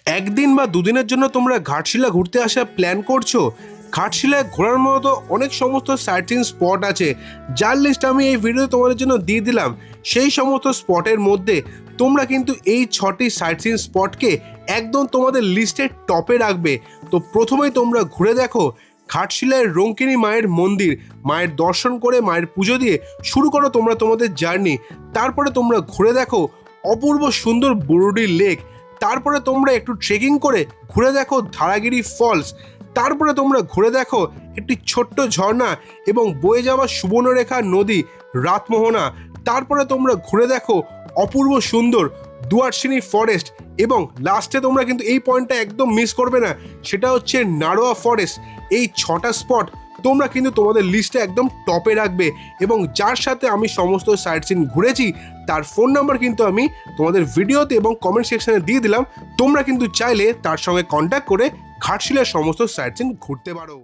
একদিন বা দুদিনের জন্য তোমরা ঘাটশিলা ঘুরতে আসার প্ল্যান করছো। ঘাটশিলায় ঘোরার মতো অনেক সমস্ত সাইট সিইং স্পট আছে, যার লিস্ট আমি এই ভিডিওতে তোমাদের জন্য দিয়ে দিলাম। সেই সমস্ত স্পটের মধ্যে তোমরা কিন্তু এই 6টি সাইট সিইং স্পটকে একদম তোমাদের লিস্টের টপে রাখবে। তো প্রথমেই তোমরা ঘুরে দেখো ঘাটশিলায় রঙ্কিনী মায়ের মন্দির, মায়ের দর্শন করে মায়ের পুজো দিয়ে শুরু করো তোমরা তোমাদের জার্নি। তারপরে তোমরা ঘুরে দেখো অপূর্ব সুন্দর বুরুডি লেক, তারপরে তোমরা একটু ট্রেকিং করে ঘুরে দেখো ধারাগিরি ফলস, তারপরে তোমরা ঘুরে দেখো একটি ছোট্ট ঝর্ণা এবং বয়ে যাওয়া সুবর্ণরেখা নদী রাতমোহনা, তারপরে তোমরা ঘুরে দেখো অপূর্ব সুন্দর দুয়ারসিনী ফরেস্ট এবং লাস্টে তোমরা কিন্তু এই পয়েন্টটা একদম মিস করবে না, সেটা হচ্ছে নারোয়া ফরেস্ট। এই 6টা স্পট তোমরা কিন্তু তোমাদের লিস্টে একদম টপে রাখবে এবং যার সাথে আমি সমস্ত সাইট সিইং ঘুরেছি তার ফোন নাম্বার কিন্তু আমি তোমাদের ভিডিওতে এবং কমেন্ট সেকশনে দিয়ে দিলাম। তোমরা কিন্তু চাইলে তার সঙ্গে কন্ট্যাক্ট করে ঘাটশিলার সমস্ত সাইট সিইং ঘুরতে পারো।